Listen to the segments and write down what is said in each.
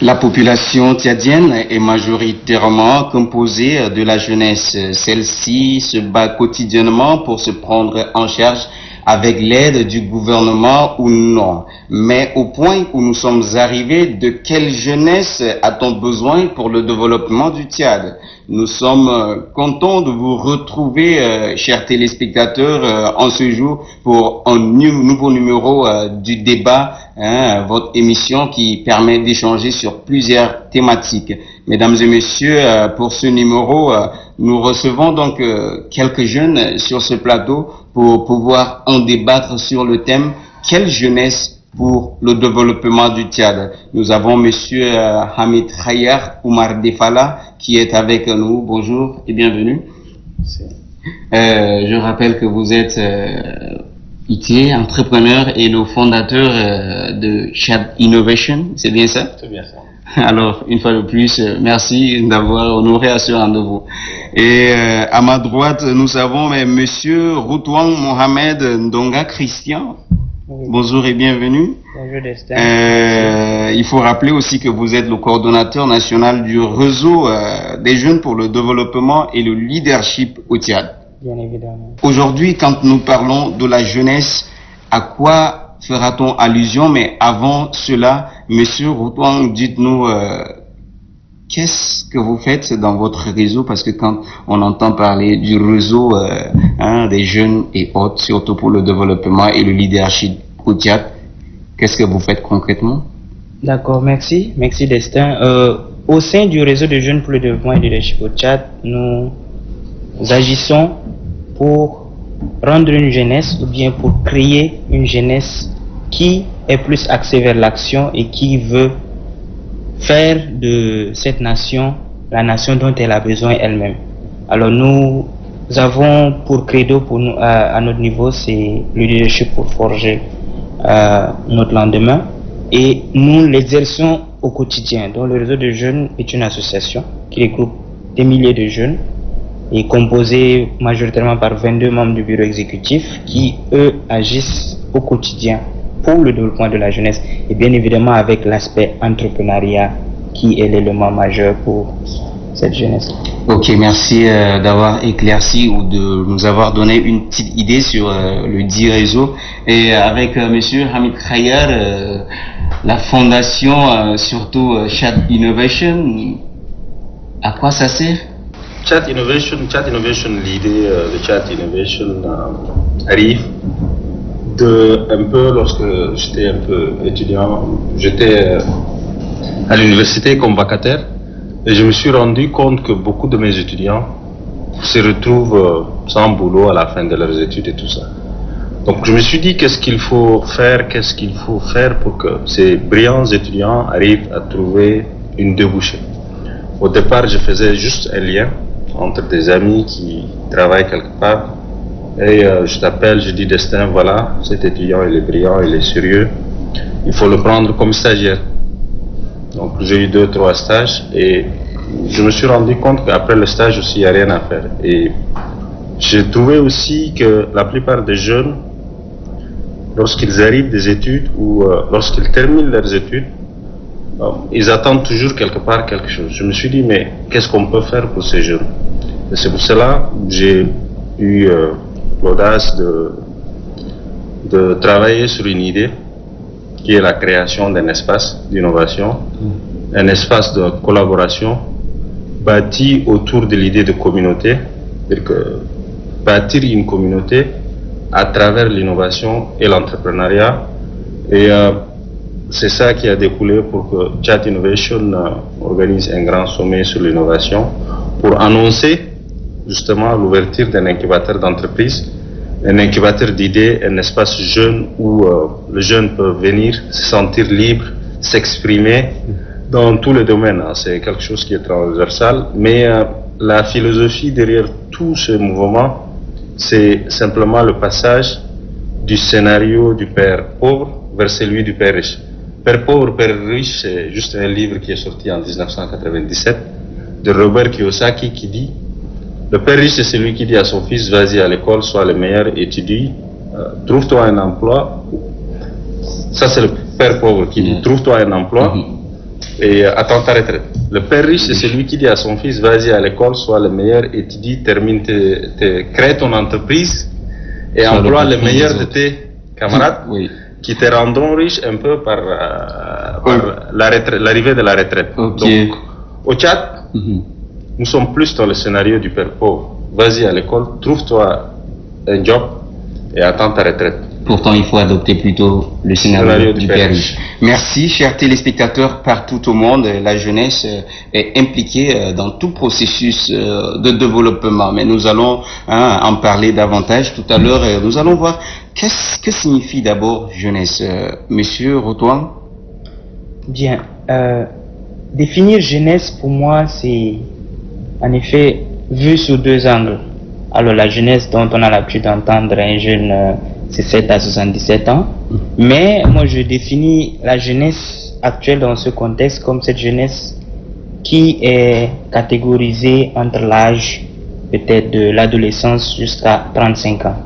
La population tchadienne est majoritairement composée de la jeunesse. Celle-ci se bat quotidiennement pour se prendre en charge avec l'aide du gouvernement ou non. Mais au point où nous sommes arrivés, de quelle jeunesse a-t-on besoin pour le développement du Tchad? Nous sommes contents de vous retrouver, chers téléspectateurs, en ce jour pour un nouveau numéro du débat, votre émission qui permet d'échanger sur plusieurs thématiques. Mesdames et messieurs, pour ce numéro, nous recevons donc quelques jeunes sur ce plateau pour pouvoir en débattre sur le thème « Quelle jeunesse pour le développement du Tchad ?» Nous avons monsieur Hamid Khayar Oumar Defala qui est avec nous. Bonjour et bienvenue. Je rappelle que vous êtes IT, entrepreneur et le fondateur de Tchad Innovation, c'est bien ça? C'est bien ça. Alors, une fois de plus, merci d'avoir honoré à ce rendez-vous. Et à ma droite, nous avons monsieur Routouang Mohamed Ndonga Christian. Oui. Bonjour et bienvenue. Bonjour Destin. Il faut rappeler aussi que vous êtes le coordonnateur national du réseau des jeunes pour le développement et le leadership au Tchad. Bien évidemment. Aujourd'hui, quand nous parlons de la jeunesse, à quoi fera-t-on allusion? Mais avant cela, monsieur Routouang, dites-nous qu'est-ce que vous faites dans votre réseau? Parce que quand on entend parler du réseau des jeunes et autres, surtout pour le développement et le leadership au Tchad, qu'est-ce que vous faites concrètement? D'accord, merci. Merci Destin. Au sein du réseau de jeunes pour le développement et le leadership au Tchad, nous agissons pour rendre une jeunesse ou bien pour créer une jeunesse qui est plus axée vers l'action et qui veut faire de cette nation la nation dont elle a besoin elle-même. Alors nous avons pour credo pour nous, à notre niveau, c'est le leadership pour forger notre lendemain, et nous l'exerçons au quotidien. Donc le réseau de jeunes est une association qui regroupe des milliers de jeunes et composé majoritairement par 22 membres du bureau exécutif qui, eux, agissent au quotidien pour le développement de la jeunesse et bien évidemment avec l'aspect entrepreneuriat qui est l'élément majeur pour cette jeunesse. Ok, merci d'avoir éclairci ou de nous avoir donné une petite idée sur le dit réseau. Et avec monsieur Hamid Khayar, la fondation, surtout Tchad Innovation, à quoi ça sert? Tchad Innovation, l'idée de Tchad Innovation arrive un peu lorsque j'étais un peu étudiant, j'étais à l'université comme vacataire et je me suis rendu compte que beaucoup de mes étudiants se retrouvent sans boulot à la fin de leurs études et tout ça. Donc je me suis dit qu'est-ce qu'il faut faire pour que ces brillants étudiants arrivent à trouver une débouchée. Au départ, je faisais juste un lien entre des amis qui travaillent quelque part et je t'appelle, je dis Destin, voilà, cet étudiant il est brillant, il est sérieux, il faut le prendre comme stagiaire. Donc j'ai eu 2-3 stages et je me suis rendu compte qu'après le stage aussi il n'y a rien à faire. Et j'ai trouvé aussi que la plupart des jeunes, lorsqu'ils arrivent des études ou lorsqu'ils terminent leurs études, ils attendent toujours quelque part quelque chose. Je me suis dit mais qu'est-ce qu'on peut faire pour ces jeunes? Et c'est pour cela que j'ai eu l'audace de travailler sur une idée qui est la création d'un espace d'innovation, un espace de collaboration bâti autour de l'idée de communauté, c'est-à-dire que bâtir une communauté à travers l'innovation et l'entrepreneuriat. Et c'est ça qui a découlé pour que Tchad Innovation organise un grand sommet sur l'innovation pour annoncer justement l'ouverture d'un incubateur d'entreprise, un incubateur d'idées, un espace jeune où les jeunes peuvent venir se sentir libres, s'exprimer dans tous les domaines. C'est quelque chose qui est transversal, mais la philosophie derrière tout ce mouvement, c'est simplement le passage du scénario du père pauvre vers celui du père riche. Père pauvre, père riche, c'est juste un livre qui est sorti en 1997 de Robert Kiyosaki qui dit: le père riche, c'est celui qui dit à son fils, vas-y à l'école, sois le meilleur, étudie, trouve-toi un emploi. Ça, c'est le père pauvre qui dit, trouve-toi un emploi, et attends ta retraite. Le père riche, c'est celui qui dit à son fils, vas-y à l'école, sois le meilleur, étudie, termine, crée ton entreprise et emploie le meilleur de tes camarades qui te rendront riche un peu par l'arrivée de la retraite. Donc, au Tchad, nous sommes plus dans le scénario du père pauvre. Vas-y à l'école, trouve-toi un job et attends ta retraite. Pourtant, il faut adopter plutôt le scénario du père riche. Merci, chers téléspectateurs partout au monde. La jeunesse est impliquée dans tout processus de développement. Mais nous allons en parler davantage tout à l'heure. Nous allons voir qu'est-ce que signifie d'abord jeunesse. Monsieur Rotouan? Bien. Définir jeunesse, pour moi, c'est en effet vu sous deux angles. Alors, la jeunesse dont on a l'habitude d'entendre, un jeune, c'est 7 à 77 ans. Mais moi, je définis la jeunesse actuelle dans ce contexte comme cette jeunesse qui est catégorisée entre l'âge peut-être de l'adolescence jusqu'à 35 ans.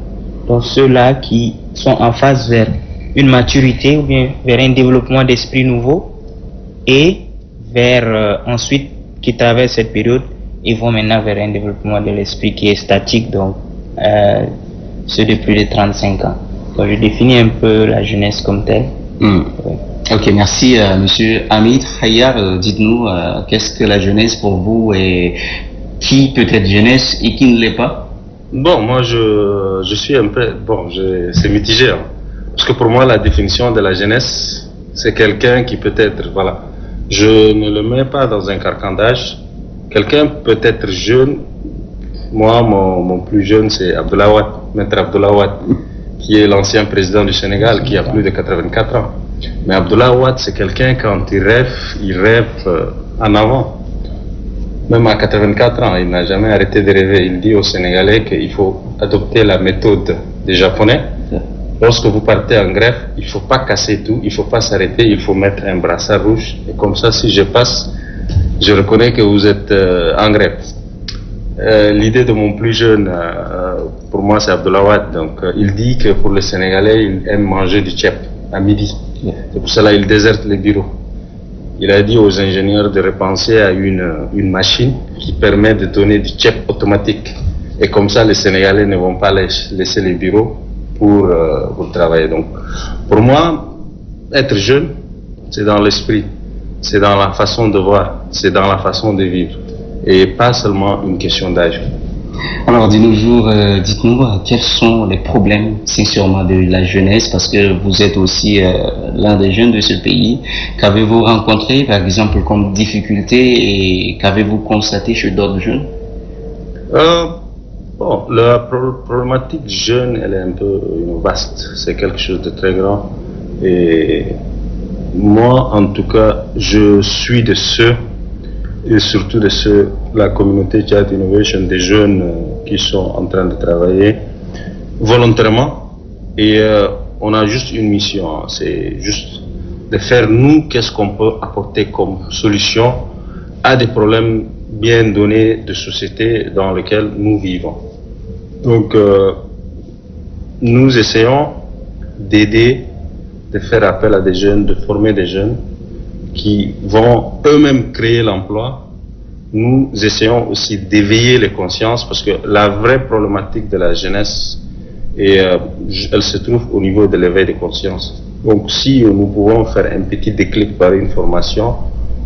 Donc, ceux-là qui sont en phase vers une maturité ou bien vers un développement d'esprit nouveau et vers ensuite qui traversent cette période et vont maintenant vers un développement de l'esprit qui est statique, donc ceux de plus de 35 ans. Donc je définis un peu la jeunesse comme telle. Ok, merci Monsieur Hamid Hayar. Dites-nous qu'est-ce que la jeunesse pour vous et qui peut être jeunesse et qui ne l'est pas? Bon, moi je suis un peu, c'est mitigé, hein. Parce que pour moi la définition de la jeunesse, c'est quelqu'un qui peut être, voilà, je ne le mets pas dans un carcan d'âge. Quelqu'un peut être jeune. Moi, mon plus jeune, c'est Abdoulaye Wade, Maître Abdoulaye Wade, qui est l'ancien président du Sénégal, qui a plus de 84 ans. Mais Abdoulaye Wade, c'est quelqu'un, quand il rêve en avant. Même à 84 ans, il n'a jamais arrêté de rêver. Il dit aux Sénégalais qu'il faut adopter la méthode des Japonais. Lorsque vous partez en grève, il ne faut pas casser tout, il ne faut pas s'arrêter, il faut mettre un brassard rouge. Et comme ça, si je passe, je reconnais que vous êtes en grève. L'idée de mon plus jeune, pour moi, c'est Abdoulaye Wade. Donc, il dit que pour les Sénégalais, ils aiment manger du tchèp à midi. C'est pour cela qu'il déserte les bureaux. Il a dit aux ingénieurs de repenser à une machine qui permet de donner du tchèp automatique. Et comme ça, les Sénégalais ne vont pas laisser les bureaux pour travailler. Donc, pour moi, être jeune, c'est dans l'esprit. C'est dans la façon de voir, c'est dans la façon de vivre, et pas seulement une question d'âge. Alors, de nos jours, dites-nous quels sont les problèmes, sincèrement, de la jeunesse, parce que vous êtes aussi l'un des jeunes de ce pays. Qu'avez-vous rencontré, par exemple, comme difficulté, et qu'avez-vous constaté chez d'autres jeunes? Bon, la problématique jeune, elle est un peu vaste. C'est quelque chose de très grand. Et moi, en tout cas, je suis de ceux, et surtout de ceux, la communauté Tchad Innovation, des jeunes qui sont en train de travailler volontairement. Et on a juste une mission, c'est juste de faire nous, qu'est-ce qu'on peut apporter comme solution à des problèmes bien donnés de société dans lesquels nous vivons. Donc, nous essayons d'aider, de faire appel à des jeunes, de former des jeunes qui vont eux-mêmes créer l'emploi. Nous essayons aussi d'éveiller les consciences parce que la vraie problématique de la jeunesse, elle se trouve au niveau de l'éveil des consciences. Donc si nous pouvons faire un petit déclic par une formation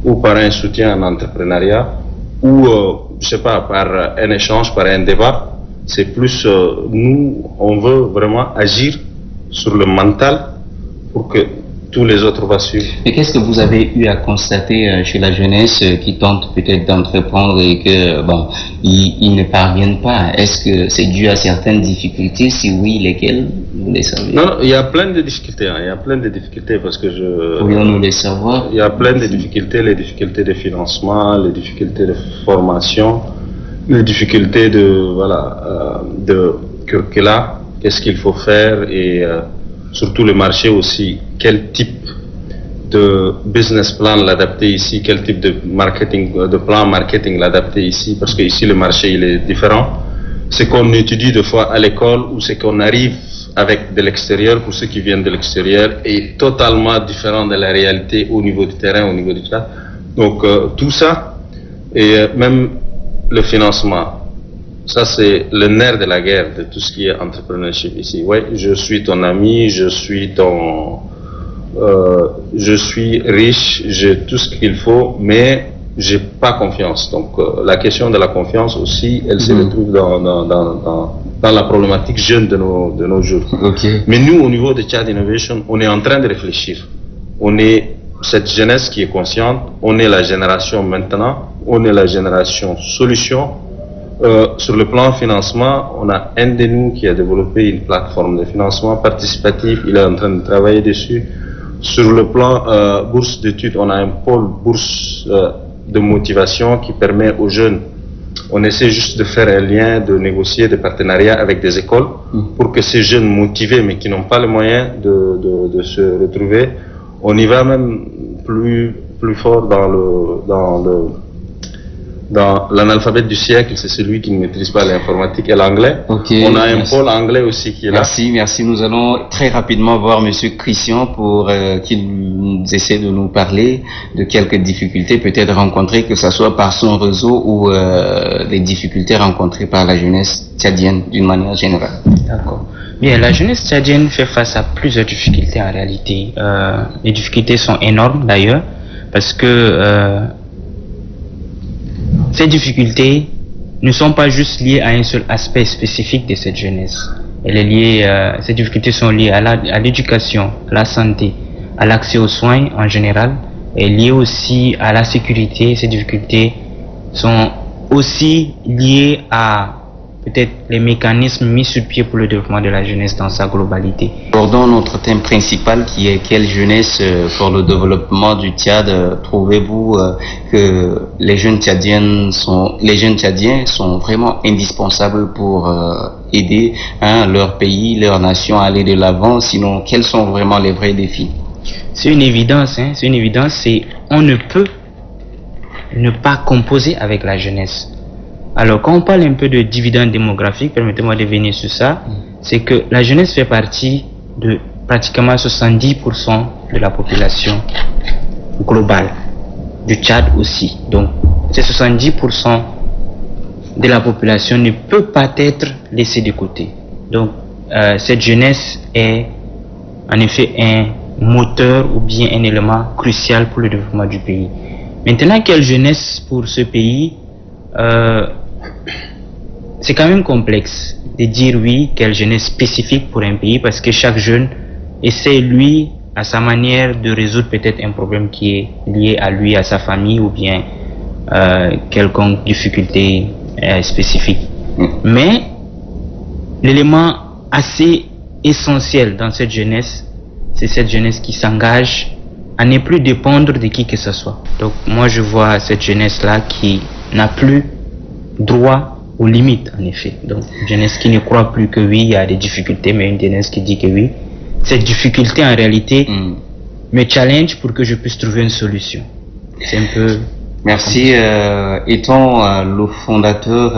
ou par un soutien en entrepreneuriat ou, je sais pas, par un échange, par un débat, c'est plus, nous, on veut vraiment agir sur le mental pour que tous les autres vont suivre. Mais qu'est-ce que vous avez eu à constater chez la jeunesse qui tente peut-être d'entreprendre et que, bon, ils ne parviennent pas? Est-ce que c'est dû à certaines difficultés? Si oui, lesquelles? Vous les savez? Non, il y a plein de difficultés, hein. Il y a plein de difficultés parce que pourrions-nous les savoir? Il y a plein de difficultés, les difficultés de financement, les difficultés de formation, les difficultés de curricula, qu'est-ce qu'il faut faire et surtout le marché aussi, quel type de business plan l'adapter ici, quel type de marketing, de plan marketing l'adapter ici, parce que ici le marché il est différent. Ce qu'on étudie des fois à l'école ou ce qu'on arrive avec de l'extérieur, pour ceux qui viennent de l'extérieur, est totalement différent de la réalité au niveau du terrain, au niveau du chat. Donc tout ça, et même le financement, ça c'est le nerf de la guerre de tout ce qui est entrepreneurship ici. Oui, je suis ton ami, je suis riche, j'ai tout ce qu'il faut, mais j'ai pas confiance. Donc la question de la confiance aussi, elle se retrouve dans la problématique jeune de nos jours. Okay. Mais nous, au niveau de Tchad Innovation, on est en train de réfléchir. On est cette jeunesse qui est consciente, on est la génération maintenant, on est la génération solution. Sur le plan financement, on a un de nous qui a développé une plateforme de financement participatif, il est en train de travailler dessus. Sur le plan bourse d'études, on a un pôle bourse de motivation qui permet aux jeunes, on essaie juste de faire un lien, de négocier des partenariats avec des écoles pour que ces jeunes motivés mais qui n'ont pas les moyens de se retrouver, on y va même plus fort dans l'analphabet du siècle, c'est celui qui ne maîtrise pas l'informatique et l'anglais. Okay, on a un pôle anglais aussi qui est là. Merci. Nous allons très rapidement voir Monsieur Christian pour qu'il essaie de nous parler de quelques difficultés peut-être rencontrées, que ce soit par son réseau ou des difficultés rencontrées par la jeunesse tchadienne d'une manière générale. D'accord. Bien, la jeunesse tchadienne fait face à plusieurs difficultés en réalité. Les difficultés sont énormes d'ailleurs, parce que ces difficultés ne sont pas juste liées à un seul aspect spécifique de cette jeunesse. Ces difficultés sont liées à l'éducation, à la santé, à l'accès aux soins en général, et liées aussi à la sécurité. Ces difficultés sont aussi liées à peut-être les mécanismes mis sur pied pour le développement de la jeunesse dans sa globalité. Abordons notre thème principal qui est quelle jeunesse pour le développement du Tchad. Trouvez-vous que les jeunes Tchadiens sont vraiment indispensables pour aider leur pays, leur nation à aller de l'avant? Sinon, quels sont vraiment les vrais défis? C'est une évidence, on ne peut ne pas composer avec la jeunesse. Alors, quand on parle un peu de dividende démographique, permettez-moi de venir sur ça, c'est que la jeunesse fait partie de pratiquement 70% de la population globale, du Tchad aussi. Donc, ces 70% de la population ne peut pas être laissée de côté. Donc, cette jeunesse est en effet un moteur ou bien un élément crucial pour le développement du pays. Maintenant, quelle jeunesse pour ce pays? C'est quand même complexe de dire oui, quelle jeunesse spécifique pour un pays, parce que chaque jeune essaie, lui, à sa manière, de résoudre peut-être un problème qui est lié à lui, à sa famille, ou bien quelconque difficulté spécifique. Mais l'élément assez essentiel dans cette jeunesse, c'est cette jeunesse qui s'engage à ne plus dépendre de qui que ce soit. Donc moi je vois cette jeunesse-là qui n'a plus droit aux limites, en effet. Donc, une jeunesse qui ne croit plus que oui, il y a des difficultés, mais une jeunesse qui dit que oui. Cette difficulté, en réalité, me challenge pour que je puisse trouver une solution. C'est un peu... Merci. Étant le fondateur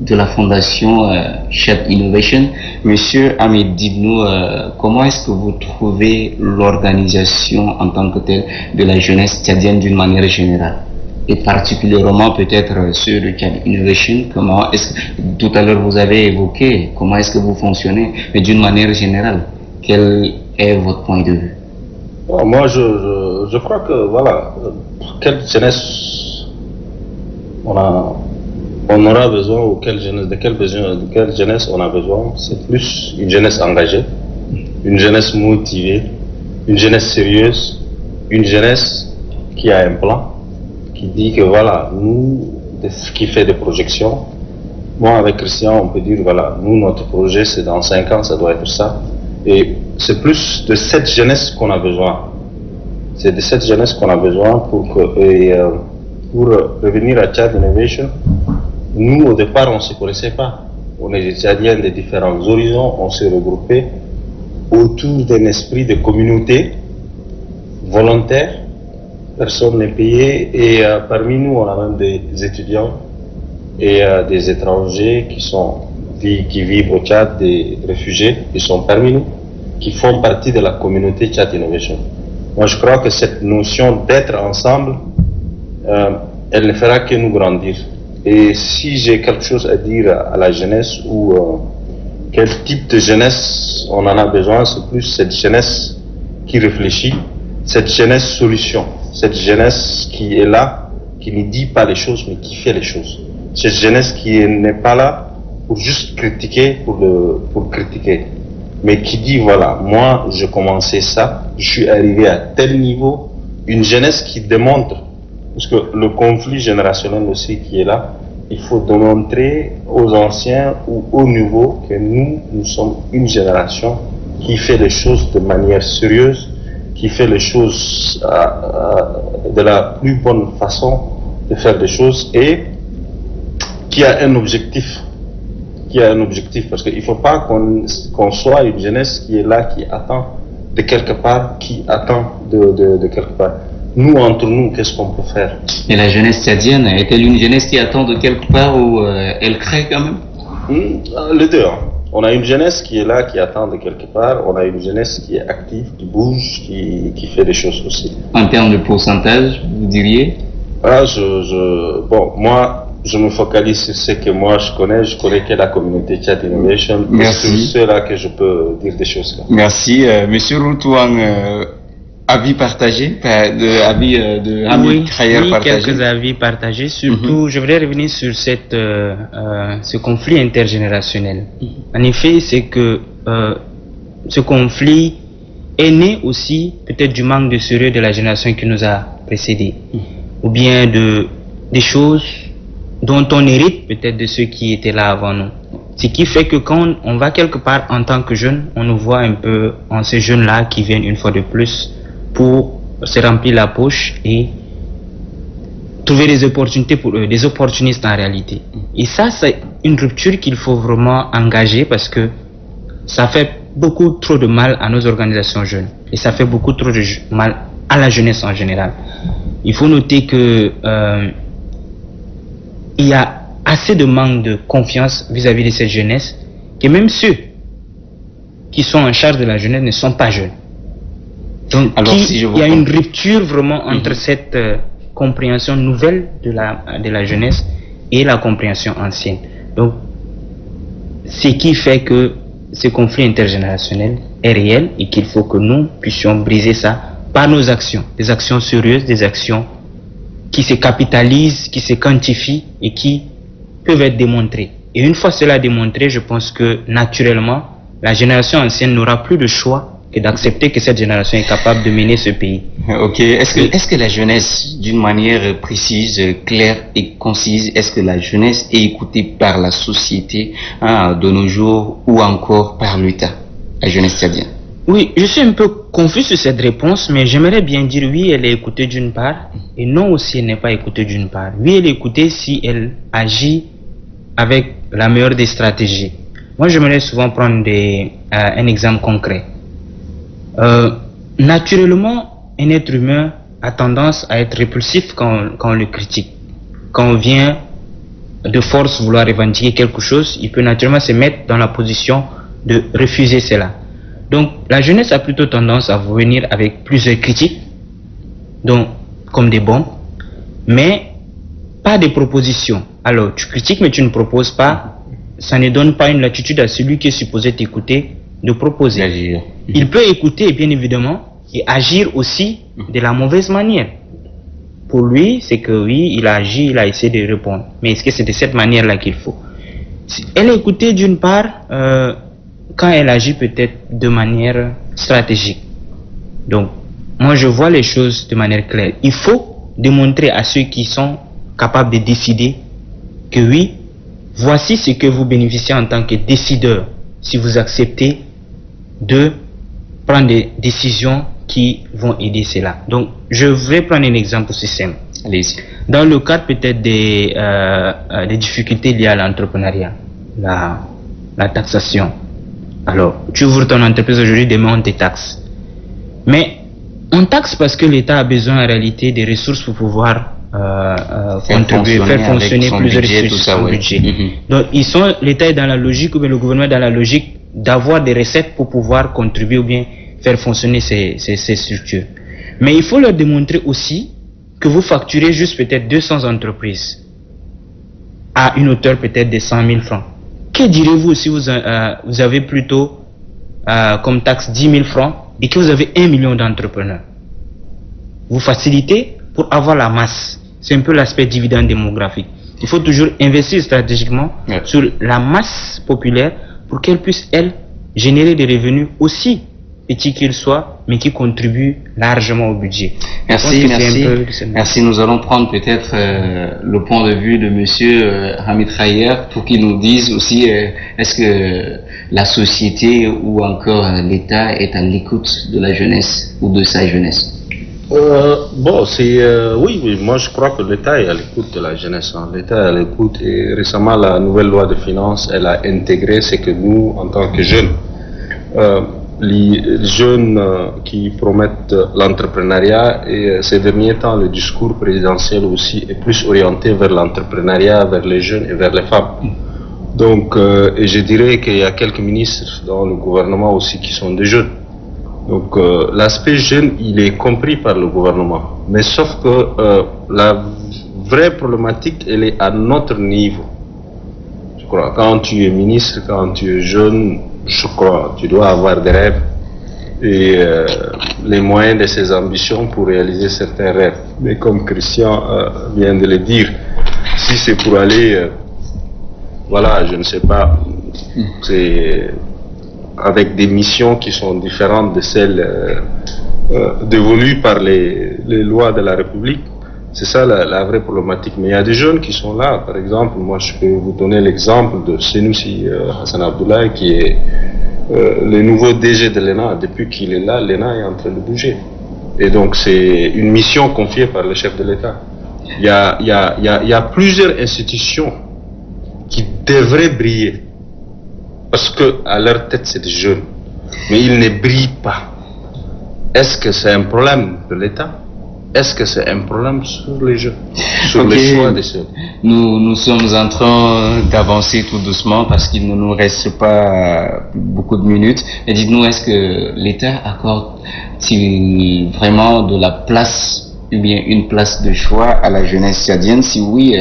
de la fondation Tchad Innovation, Monsieur Hamid, dites-nous comment est-ce que vous trouvez l'organisation en tant que telle de la jeunesse tchadienne d'une manière générale? Et particulièrement peut-être sur le Tchad Innovation, comment est-ce que, tout à l'heure vous avez évoqué, comment est-ce que vous fonctionnez, mais d'une manière générale, quel est votre point de vue? Bon, moi je crois que voilà, quelle jeunesse on aura besoin, ou de quelle jeunesse on a besoin, c'est plus une jeunesse engagée, une jeunesse motivée, une jeunesse sérieuse, une jeunesse qui a un plan, qui dit que voilà, nous, qui fait des projections. Moi, avec Christian, on peut dire, voilà, nous, notre projet, c'est dans 5 ans, ça doit être ça. Et c'est plus de cette jeunesse qu'on a besoin. C'est de cette jeunesse qu'on a besoin pour revenir à Tchad Innovation. Nous, au départ, on ne se connaissait pas. On est des Tchadiens de différents horizons, on s'est regroupés autour d'un esprit de communauté volontaire. Personne n'est payé, et parmi nous on a même des étudiants et des étrangers qui vivent au Tchad, des réfugiés qui sont parmi nous, qui font partie de la communauté Tchad Innovation. Moi, je crois que cette notion d'être ensemble, elle ne fera que nous grandir. Et si j'ai quelque chose à dire à la jeunesse ou quel type de jeunesse on en a besoin, c'est plus cette jeunesse qui réfléchit, cette jeunesse solution, cette jeunesse qui est là, qui ne dit pas les choses mais qui fait les choses. Cette jeunesse qui n'est pas là pour juste critiquer, pour critiquer, mais qui dit voilà, moi je commençais ça, je suis arrivé à tel niveau, une jeunesse qui démontre, parce que le conflit générationnel aussi qui est là, il faut démontrer aux anciens ou aux nouveaux que nous sommes une génération qui fait les choses de manière sérieuse, qui fait les choses de la plus bonne façon de faire des choses et qui a un objectif. Parce qu'il ne faut pas qu'on soit une jeunesse qui est là, qui attend de quelque part, qui attend de quelque part. Nous, entre nous, qu'est-ce qu'on peut faire? Et la jeunesse tchadienne, est-elle une jeunesse qui attend de quelque part ou elle crée quand même? Les deux. Hein. On a une jeunesse qui est là, qui attend de quelque part. On a une jeunesse qui est active, qui bouge, qui fait des choses aussi. En termes de pourcentage, vous diriez? Ah, bon, moi, je me focalise sur ce que moi je connais que la communauté Tchad Innovation. Merci. C'est là que je peux dire des choses là. Merci. Monsieur Routouang, avis partagé, avis de oui, partagé. Quelques avis partagés. Surtout, je voudrais revenir sur ce conflit intergénérationnel. En effet, c'est que ce conflit est né aussi peut-être du manque de sérieux de la génération qui nous a précédés, ou bien des choses dont on hérite peut-être de ceux qui étaient là avant nous. Ce qui fait que quand on va quelque part en tant que jeune, on nous voit un peu en ces jeunes-là qui viennent une fois de plus pour se remplir la poche et trouver des opportunités pour eux, des opportunistes en réalité. Et ça, c'est une rupture qu'il faut vraiment engager parce que ça fait beaucoup trop de mal à nos organisations jeunes et ça fait beaucoup trop de mal à la jeunesse en général. Il faut noter que il y a assez de manque de confiance vis-à-vis de cette jeunesse que même ceux qui sont en charge de la jeunesse ne sont pas jeunes. Donc, alors, il y a une rupture vraiment entre cette compréhension nouvelle de la jeunesse et la compréhension ancienne. Donc, ce qui fait que ce conflit intergénérationnel est réel et qu'il faut que nous puissions briser ça par nos actions, des actions sérieuses, des actions qui se capitalisent, qui se quantifient et qui peuvent être démontrées. Et une fois cela démontré, je pense que naturellement, la génération ancienne n'aura plus de choix que d'accepter que cette génération est capable de mener ce pays. Ok. Est-ce que la jeunesse, d'une manière précise, claire et concise, est-ce que la jeunesse est écoutée par la société de nos jours ou encore par l'État, la jeunesse tchadienne? Oui, je suis un peu confus sur cette réponse, mais j'aimerais bien dire oui, elle est écoutée d'une part, et non aussi elle n'est pas écoutée d'une part. Oui, elle est écoutée si elle agit avec la meilleure des stratégies. Moi, j'aimerais souvent prendre un exemple concret. Naturellement, un être humain a tendance à être répulsif quand on le critique. Quand on vient de force vouloir revendiquer quelque chose, il peut naturellement se mettre dans la position de refuser cela. Donc, la jeunesse a plutôt tendance à venir avec plusieurs critiques, donc comme des bombes, mais pas des propositions. Alors, tu critiques, mais tu ne proposes pas. Ça ne donne pas une latitude à celui qui est supposé t'écouter de proposer. Agir. Il peut écouter, bien évidemment, et agir aussi de la mauvaise manière. Pour lui, c'est que oui, il a agi, il a essayé de répondre. Mais est-ce que c'est de cette manière-là qu'il faut? Elle est écoutée d'une part, quand elle agit peut-être de manière stratégique. Donc, moi je vois les choses de manière claire. Il faut démontrer à ceux qui sont capables de décider que oui, voici ce que vous bénéficiez en tant que décideur si vous acceptez de prendre des décisions qui vont aider cela. Donc, je vais prendre un exemple aussi simple. Allez-y. Dans le cadre peut-être des difficultés liées à l'entrepreneuriat, la taxation. Alors, tu ouvres ton entreprise aujourd'hui, demain on te taxe. Mais on taxe parce que l'État a besoin en réalité des ressources pour pouvoir contribuer, faire fonctionner plusieurs ressources sur son budget. Donc, l'État est dans la logique, ou bien le gouvernement est dans la logique d'avoir des recettes pour pouvoir contribuer ou bien faire fonctionner ces structures. Mais il faut leur démontrer aussi que vous facturez juste peut-être 200 entreprises à une hauteur peut-être de 100 000 francs. Que direz-vous si vous avez plutôt comme taxe 10 000 francs et que vous avez 1 million d'entrepreneurs? Vous facilitez pour avoir la masse. C'est un peu l'aspect dividende démographique. Il faut toujours investir stratégiquement sur la masse populaire pour qu'elle puisse, elle, générer des revenus aussi petits qu'ils soient, mais qui contribuent largement au budget. Merci, merci. Merci. Nous allons prendre peut-être le point de vue de monsieur Hamid Khayer pour qu'il nous dise aussi est-ce que la société ou encore l'État est à l'écoute de la jeunesse ou de sa jeunesse? Bon, oui, moi je crois que l'État est à l'écoute de la jeunesse. Hein. L'État est à l'écoute et récemment la nouvelle loi de finances, elle a intégré ce que nous, en tant que jeunes, les jeunes qui promettent l'entrepreneuriat, et ces derniers temps, le discours présidentiel aussi est plus orienté vers l'entrepreneuriat, vers les jeunes et vers les femmes. Donc, et je dirais qu'il y a quelques ministres dans le gouvernement aussi qui sont des jeunes. Donc l'aspect jeune, il est compris par le gouvernement. Mais sauf que la vraie problématique, elle est à notre niveau. Je crois, quand tu es ministre, quand tu es jeune, je crois, tu dois avoir des rêves et les moyens de ses ambitions pour réaliser certains rêves. Mais comme Christian vient de le dire, si c'est pour aller, voilà, je ne sais pas, c'est avec des missions qui sont différentes de celles dévolues par les lois de la République. C'est ça la vraie problématique. Mais il y a des jeunes qui sont là. Par exemple, moi je peux vous donner l'exemple de Senoussi Hassan Abdoulaye qui est le nouveau DG de l'ENA. Depuis qu'il est là, l'ENA est en train de bouger. Et donc c'est une mission confiée par le chef de l'État. Il y a plusieurs institutions qui devraient briller. Parce que à leur tête c'est des jeunes, mais ils ne brillent pas. Est-ce que c'est un problème de l'État? Est-ce que c'est un problème sur les jeunes, sur les choix des jeunes? Nous sommes en train d'avancer tout doucement parce qu'il ne nous reste pas beaucoup de minutes. Et dites-nous, est-ce que l'État accorde-t-il vraiment de la place ou bien une place de choix à la jeunesse tchadienne? Si oui,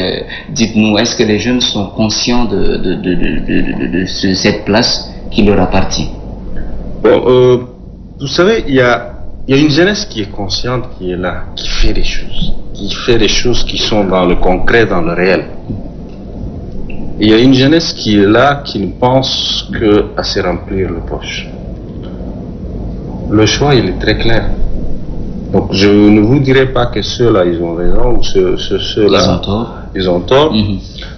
dites-nous, est-ce que les jeunes sont conscients de cette place qui leur appartient? Bon, vous savez, il y a une jeunesse qui est consciente, qui est là, qui fait des choses qui sont dans le concret, dans le réel. Il y a une jeunesse qui est là, qui ne pense qu'à se remplir le poche. Le choix, il est très clair. Donc je ne vous dirai pas que ceux-là ils ont raison ou ceux-là ils ont tort,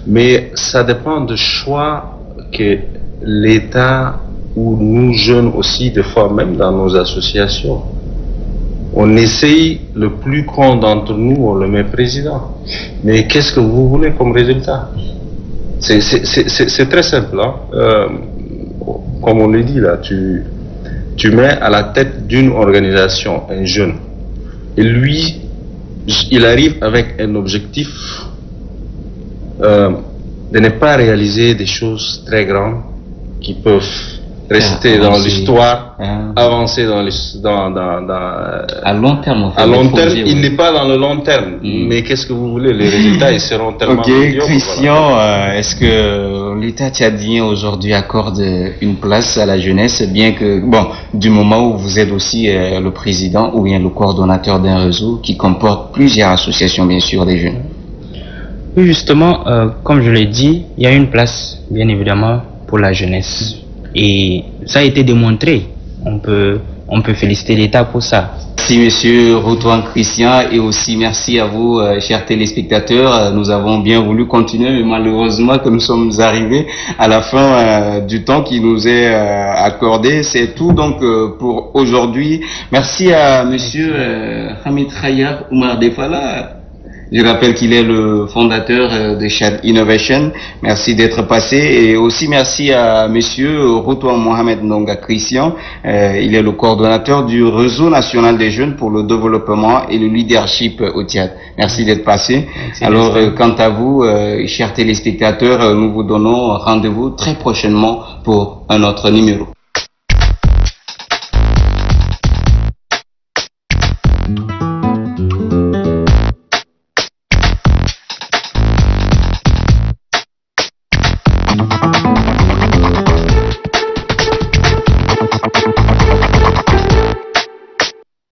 mais ça dépend du choix que l'État ou nous jeunes aussi, des fois même dans nos associations, on essaye, le plus grand d'entre nous, on le met président. Mais qu'est-ce que vous voulez comme résultat? C'est très simple. Hein? Comme on le dit là, tu mets à la tête d'une organisation un jeune. Et lui, il arrive avec un objectif de ne pas réaliser des choses très grandes qui peuvent rester dans l'histoire, avancer à long terme. À long terme, il n'est pas dans le long terme. Mais qu'est-ce que vous voulez? Les résultats, ils seront tellement médiocres. Christian, voilà. Est-ce que l'État tchadien aujourd'hui accorde une place à la jeunesse, bien que, bon, du moment où vous êtes aussi le président ou bien le coordonnateur d'un réseau qui comporte plusieurs associations, bien sûr, des jeunes? Oui, justement, comme je l'ai dit, il y a une place, bien évidemment, pour la jeunesse. Et ça a été démontré. On peut féliciter l'État pour ça. Merci monsieur Rotoine Christian et aussi merci à vous chers téléspectateurs. Nous avons bien voulu continuer mais malheureusement que nous sommes arrivés à la fin du temps qui nous est accordé. C'est tout donc pour aujourd'hui. Merci à monsieur Hamid Khayer Oumar Defala. Je rappelle qu'il est le fondateur de Tchad Innovation. Merci d'être passé. Et aussi merci à monsieur Rotoine Mohamed Ndonga Christian. Il est le coordonnateur du réseau national des jeunes pour le développement et le leadership au Tchad. Merci d'être passé. Alors, quant à vous, chers téléspectateurs, nous vous donnons rendez-vous très prochainement pour un autre numéro.